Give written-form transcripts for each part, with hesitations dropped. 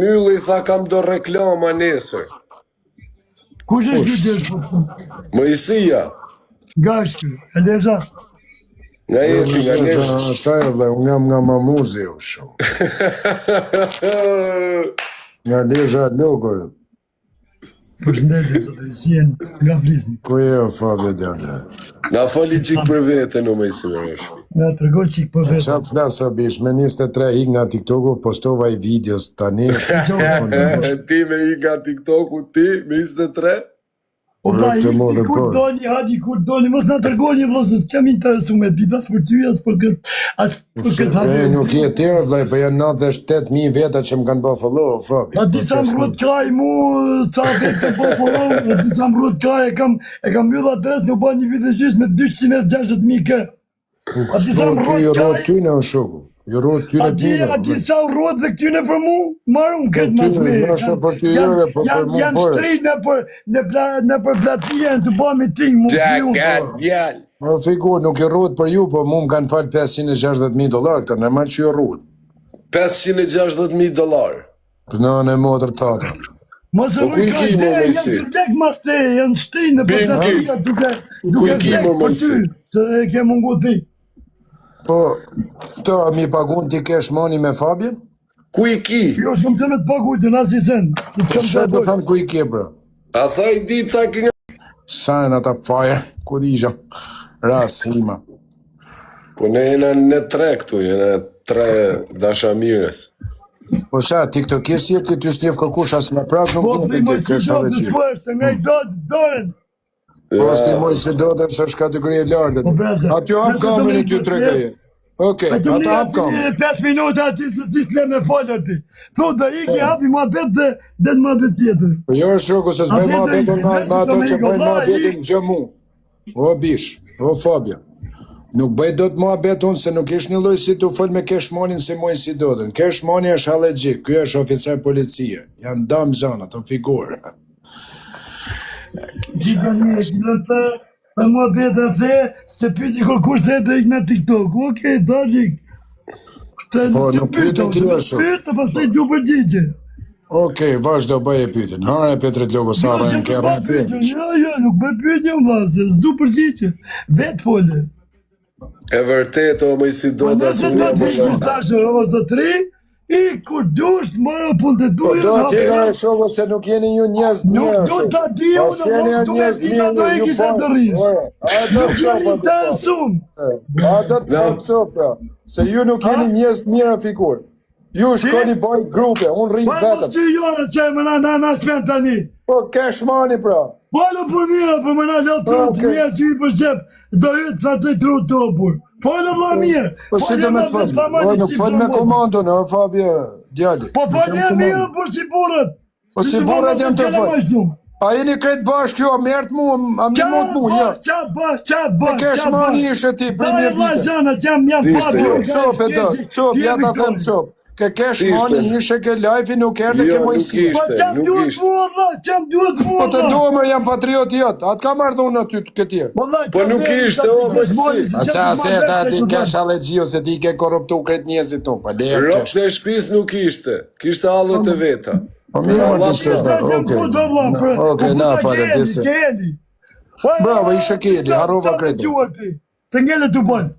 Mylli tha kam do reklama nesër. Kush është ky djalë? Mojësia. Gashkë, Eleza. Nga jeti, nga nesh. Shtaj vëllai, unë jam nga Mamuzi o shoh. Nga Lezha Logër. Përshëndetje zotëri, si jeni? Nga Vlisni. Ku je o Fabio djalë? Na foli qik për vete në mojësimesh. Na tregoj çik për vetë. Çfarë flas o bish, me 23 hik nga TikToku, postova i videos tani. Ti me i nga TikToku, ti me 23? O vllai, kur doni, hadi kur doni, mos na tregoni vëllai, s'jam interesuar me ditë as për ty as për këtë Nuk je tjerë vllai, po janë 98.000 veta që më kanë bërë follow, Fabi. A disa mbrot kaj mu, ca vetë po follow, a disa mbrot kaj e kam mbyll adresën, u bën një video gjysh me 260.000 kë. A disa mbrot kaj. Ty në shoku. Jo rrot ty në ty. A disa rrot dhe këtyne për mu, marrun këtë mas me. Janë shtri në për platien të bëmi ting mu. Djall. Më figur, nuk e rrot për ju, po mu më kanë falë $560.000 këta, në marë që jo rrot. $560.000. Për në në motër të thata. Mos e rrujt ka dhe, janë të vdek mas te, janë shtri në për platia duke vdek për ty, se e ke mungu ti. Po, të mi pagun t'i kesh moni me Fabien? Ku i ki? Jo, s'kom të me të pagu të nasi sen. Shë të thamë ku i ki, bro? A tha i di, tha ki nga... Sajnë ata fire, ku di isha, rasima. Po ne jena në 3 këtu, jena 3 dashamires. Po qa, tiktokisht jeti ty s'njef kërkush asë në prap, nuk të kesh ave qi. Po, të nga i dorën. Po, s'ti moj se do të është kategorie lartët. Aty hap kamerën i ty 3 gaje. Okej, ata hap kamerën. 5 minuta ati se ti s'le me folër ti. Thu dhe iki hapi ma bet dhe në ma bet tjetër. Po jo është shoku se s'bej ma betën nga ato që bëjnë ma betën gjëmu. O bish, o Fabia. Nuk bëj do të ma betë unë se nuk ish një loj si të fol me kesh monin se moj si do të. Kesh moni është alegjik, kjo është oficer policie. Janë dam zana, të figurë. Gjitha një, për mua beta the, s'te pyti kërkush dhe dhe ik në TikTok. Okej, dajik. Po, nuk pyte ti është. Pyte, pas të i gju përgjigje. Okej, vazhdo bëj e pytin. Hare Petrit Logo Sara e në kërë e pytin. Jo, nuk bëj pytin, vase, s'du përgjigje. Vetë fole. E vërtet, o mëj si do të asu një më I kur dush, marë punë të duja... Po do t'jera e shoko se nuk jeni ju njës mirë. Nuk du t'a di unë, nuk du e vita do e kisha të rrish. Nuk jeni interesum. A do t'ja copra, se ju nuk jeni njës mirë figur. Ju shkoni bëjt grupe, unë rrinë vetëm. Pa që ju në që më na shpen tani. Po kesh mani pra. Polo për mirë, për më na lo trut, mirë që i për qep, do ju të fartoj trut të opur. Polo vla mirë. Po si do me të fëllë? O nuk fëllë me komando në, Fabio, djali. Po fëllë e mirë, për si burët. Po si burët janë të fëllë. A jeni kretë bashkë jo, a mërtë mu, a më një mund mu, ja. Qa bashkë. E kesh mani ishe ti, premier vite. Cop e do, cop, ja ta them cop. Ke kesh mani ishe ke lajfi nuk erdhe ke mojësi. Nuk ishte. Po të duhe jam patriot jotë, atë ka marrë unë aty të këtjerë. Po nuk ishte, o mojësi. A qa se ta ti kesh alegjio se ti ke korruptu kretë njëzit tu, pa lejë kesh. Ropës e shpis nuk ishte, kishte allët e veta. Po mirë më të sërta, okej, na falem, dise. Bravo, ishe Keli, harrova kredo. Se njële të bënë.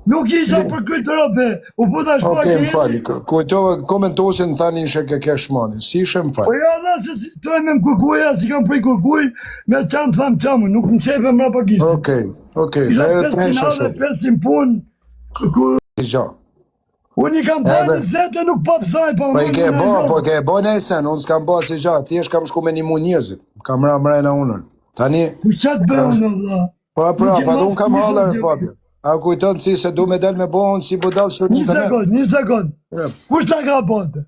Nuk isha për këtë robe, u puta shpa Okej, më fali, kujtove komentosin thani ishe ke kesh mani, si ishe më fali? Po ja dhe se si të me më kërkuja, si kam prej kërkuj, me qamë thamë qamë, nuk më qepe më rapakishtë. Okej, dhe e të hesha shumë. Isha 500 punë, Isha. Unë i kam bërë në zetë, nuk pa pësaj, pa më në Po i ke bo në esen, unë s'kam bo si gjatë, thjesht kam shku me një mu njërzit, kam mrejna unën. Tani... Ku qatë bërë në vla? Pa unë kam halër, Fabio. A kujton si se du me del me bohën si budal së një të ne? Një sekund, kush ta ka bote?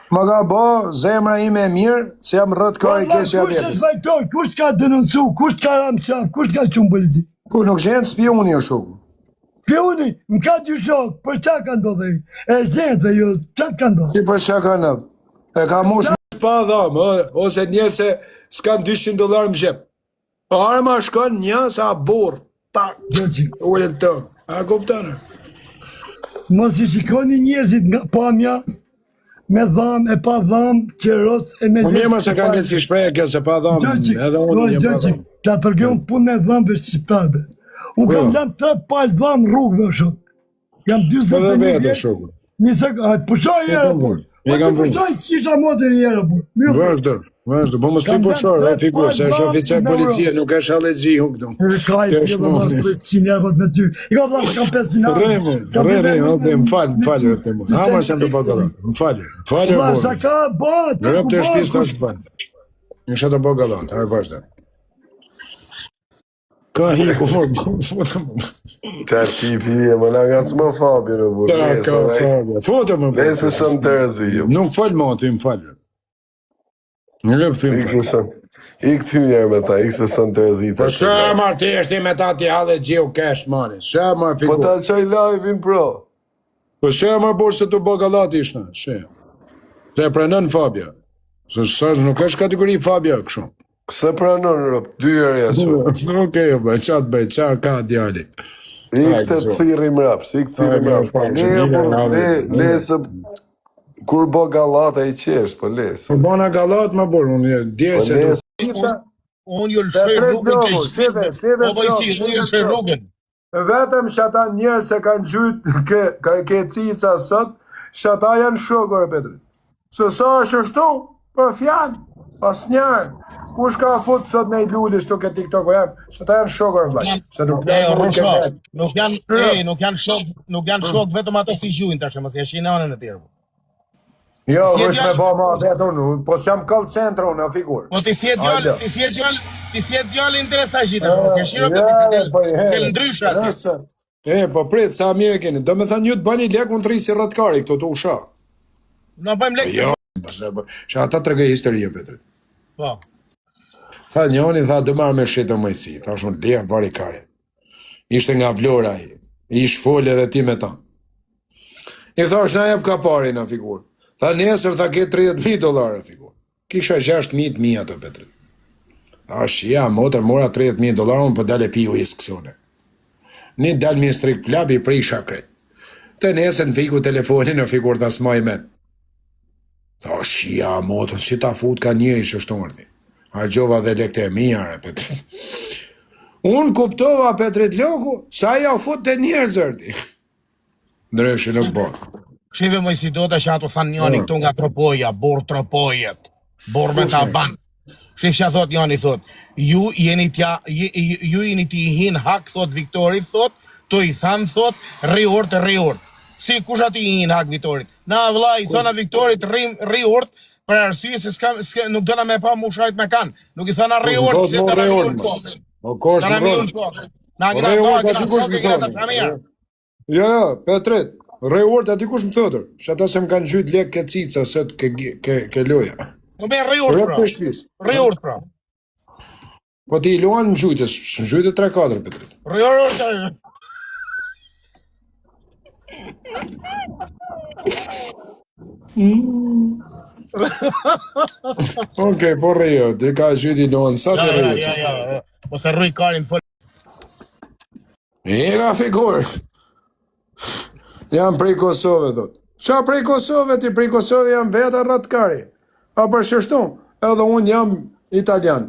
Ma ka bo, zemra ime e mirë, se jam rrët kari kesja vetës. Kush ka denoncu, kush ka ramë qafë, kush ka qumë polici? Ku nuk gjenë spioni o shumë. Spioni, më ka dy shokë, për qa ka ndodhe? E zhenë dhe jo, qa ka ndodhe? Si për qa ka ndodhe? E ka mush më shpa dhamë, ose një se s'kam $200 më gjep. Arma shkon një sa borë. Ullën të, a kuptane? Mos i shikoni njerëzit nga pamja, me dham, e pa dham, qeros, e me Po mirë më se kanë si shprehje kjo se pa dham, edhe unë jam pa dham. Ta përgjëm punë me dham për shqiptarëve. Unë kam lanë 3 palë dham rrugëve shumë. Jam 21 vjetë. Nisë, pushoj njërë, por. Po që pushoj që isha motë njërë, por. Vazhdo, po më s'ty pushor, figur, se është oficer policie, nuk është allegji hu këtu. Kaj, një më marrë 300 eurot me ty. I ka vlasë, kam 500 eurot. Rreme, më falë, të mu. Hamar se më të bogalat, më falë. Vlasë, ka, bat, në rëp të shpis të është falë. Në shetë bogalat, harë vazhdo. Ka hi ku më, Qa tipi e më lagac më Fabio në burë. Foto më burë. Lese së më tërëzi. Nuk falë më, të më falë. Në rëp të më falë. Ik ty njerë me ta, ik se së më tërëzi. Po shë marë të eshti me ta t'i halë gjiu kesh mani. Shë marë figur. Po ta qaj live-in pro. Po shë marë burë se të bogalat ishna. Shë. Se prenën Fabio. Se së nuk është kategori Fabio kështu. Se pranon rëp, 2 herë jasë. Okej, bëj, qatë bëj, qatë ka djali. Ik të thirim raps, ik të thirim raps. Lesë, kur bo galata i qesh, po lesë. Po bona galat më burë, unë dje se du. Unë ju lëshoj rrugën që po bëjsi, unë ju lëshoj rrugën. Vetëm që ata njerë se kanë gjytë ke cica sot, që ata janë shokër, Petrit. Se sa është shtu, për fjanë, pas njerë. Kush ka fut sot me i lulli shtu ke TikTok-o jam, që ata janë shokër, vlaj. Nuk janë shok vetëm ato si gjujnë të shë, mësë jeshin anën e tjerë. Jo, vësh me ba ma vetë unë, po s'jam call center unë, a figur. Po ti si e djallë interesaj gjithë, mësë jeshin të ndryshat. Po prit, sa mire keni, do me thënë ju të bani lek unë të risi rëtkari, këto të usha. Në bëjmë lek. Jo, që ata të regej historie, Petrit. Po. Tha njoni, tha dë marrë me shetë mëjsi, tha shumë lehë bari kare. Ishte nga Vlora i, ish folë edhe ti me ta. I tha është na jep ka pari në figur. Tha nesër tha ke $30,000 figur. Kisha 6.000 mija të Petrit. Tha është ja, motër mora $30,000, unë për dale pi u isë kësone. Një dalë mi strik plabi prej shakret. Të nesër në fiku telefonin në figur tha s'maj men. Tha është ja, motër, si ta fut ka njëri që shtorti. A gjova dhe lekte e mijare, Petrit. Unë kuptova, Petrit Loku, sa ja fut të njerëzërti. Ndreshë nuk bërë. Shive më si do të që ato thanë njani këtu nga tropoja, borë tropojet, borë me ta banë. Shive që thot njani, thot, ju jeni ti hin hak, thot Viktorit, thot, të i thanë, thot, riort. Si kush ati i hin hak Viktorit? Na vla, i thona Viktorit riort, për arsye se nuk dëna me pa mu shajt me kanë. Nuk i thona riort, se dëna mi unë kohë. Dëna mi unë kohë. Na gjina të pramija. Ja, Petrit. Reort ati kush më thotër, që ata se më kanë gjyt lek ke cica sët ke loja. Në me reort pra. Po ti i loan në gjytës, në gjytët 3-4, Petrit. Reort. Okej, po reort, ti ka gjyt i loan, sa të reort? Ja, po se rruj karin fol. E ka figur. Jam prej Kosove, thot. Qa prej Kosove, ti prej Kosove jam veta rratkari. A për shështu, edhe unë jam italian.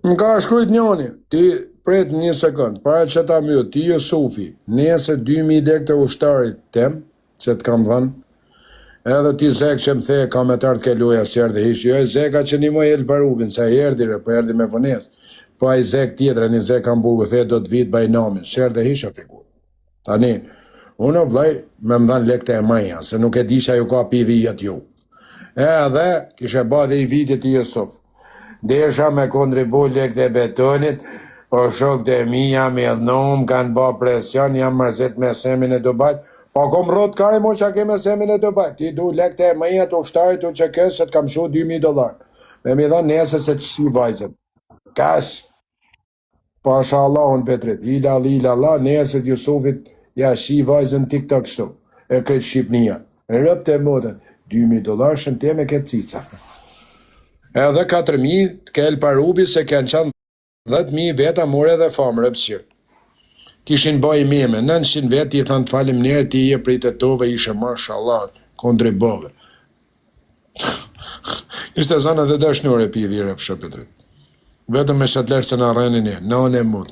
Më ka shkrujt njoni, ti pret një sekund, para që ta mjë, ti Jusufi, nese 2.000 lek të ushtarit tem, që të kam dhënë, edhe ti Zek që më the, ka me tartë ke loja së erdi hish, jo e Zeka që një moj elë për ubin, sa i erdire, po erdi me vënes, po a i Zek tjetër, një Zek Hamburgu, the do të vit baj namin, së erdi hish a figur. Tani, unë o vlaj me më dhanë lekte e maja, se nuk e disha ju ka pidhijat ju. Edhe, kishe ba dhe i vitit i Jusuf. Desha me kontribu lekte e betonit, po shok të mija me dhënum, kanë ba presion, jam mërzit me semin e Dubajt, po kom rot kare mo që ke me semin e Dubajt, ti du lekte e maja të ushtarit të që kësë, se të kam shu $2.000. Me mi dhanë nese se që si vajzët. Kash, pasha Allahun Petrit, ila, neset Jusufit, ja, shi vajzën TikTok kështu, e kretë Shqipnia. Rëp të modën, $2.000 shën te me këtë cica. Edhe 4.000 të kell parubi se kënë qanë 10.000 veta more dhe famë rëpsirë. kishin baj meme, 900 veti i thanë të falim njerë, ti je prej të tove, ishe mashallah, kondre bove. Ishte zana dhe dashnore pidhi rëp shëpetrit. Vetëm me shatë lefë se në rrenin e, në e mut.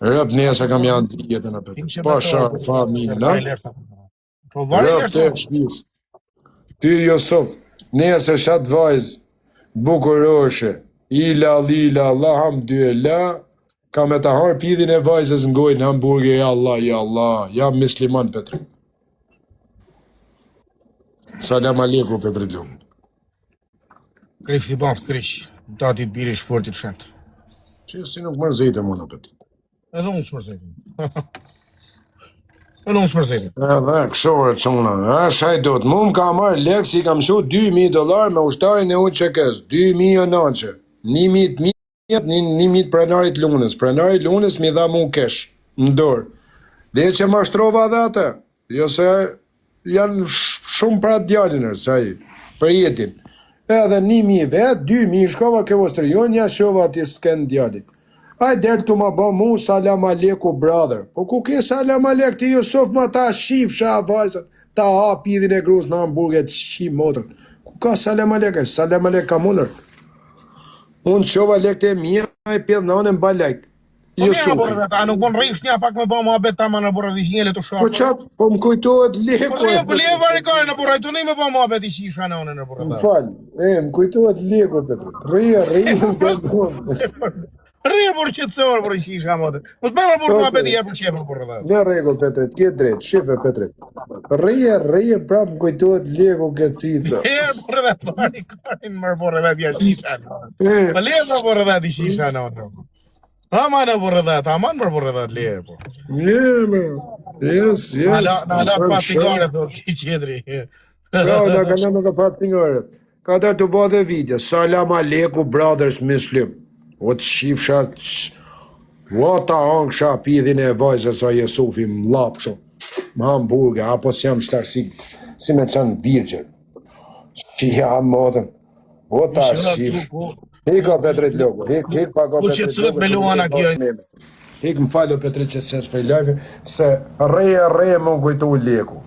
Rëp nesa kam janë të jetën apetrit. Pa sharë, fa minë, na? Rëp të shpis. Ty Josuf, nese shatë vajzë, bukuroshe, ila, lila, Allah, hamdulillah, ka me të harë pidhin e vajzës në gojnë hamburger, ja Allah, jam misliman, Petrit. Salam aleikum, Petrit Lumë. Krif si bafë, krish, tati të biri shportit shentë. Që si nuk mërzejtë e muna, Petrit. Edhe unë s'mërzejtë. Edhe unë s'mërzejtë. Edhe, këshore që muna, shaj do të mu më ka marrë lek si kam shu $2.000 me ushtarin e unë qekes, 2.000 e nache, 1.000 prenarit lunës, prenarit lunës mi dha mu kesh, në dorë. Dhe që ma shtrova dhe atë, jo se janë shumë pra djalinër, sa i, për jetin. Edhe 1.000 vetë, 2.000 shkova ke vostrë, jo një shova ati s'ken djalin. Aj del të ma ba mu, salam aleku, brother. Po ku ke salam alek ti Jusuf, ma ta shif sha vajzën, ta ha pidhin e gruz në hamburget, shif motrën. Ku ka salam alek ka munër. Unë qova lek të e mija, e pjedh në anën balek. Po mja borë vetë, a nuk bon rrish një pak me ba ma bet ta ma në borë vishnjele të sharë. Po qatë, po më kujtohet leku. Po le varikare në borë, të një me ba ma bet i shisha në anën në borë. Më falë, më kujtohet leku, Petrit. Rria, Rrirë për qëtësorë për i shisha motë. Po të bëmë për ma bet i jepë qepër për rrëdhe. Në regull, Petrit, kje drejt, shife, Petrit. Rria, prapë më kujtohet leku këtë cica. Për rrëdhe, varikarin mërë për rrëdhe t'ja shisha në anën. Po le për rrëdhe t'i shisha në anën. Aman e për rrëdhe, aman për rrëdhe t'le e po. Yes. Në ala pat tingare, thot, ki qedri. Në kanë në pat tingare. Ka të të bëhe video, salam aleikum, brothers muslim. O të shifësha, o ta angsha pidhin e vajzës a Jesufi më lapë shumë, më hamburger, apo si jam shtarë si me qënë virgjën. Që jam modën, o ta shifë. Hiko Petrit Logu, hik pa go Petrit Logu. Hik më falo Petrit që qësë për live, se reje më kujtu leku.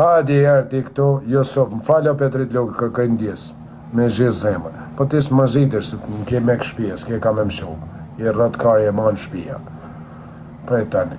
Hadi herë ti këtu, Jusuf, më falo Petrit Logu, kërkaj ndjesë. Me gjithë zemër. Po ti s'më zitër, se në ke me këshpia, s'ke ka me më shumë. I rëtë kari e ma në shpia. Prej tani.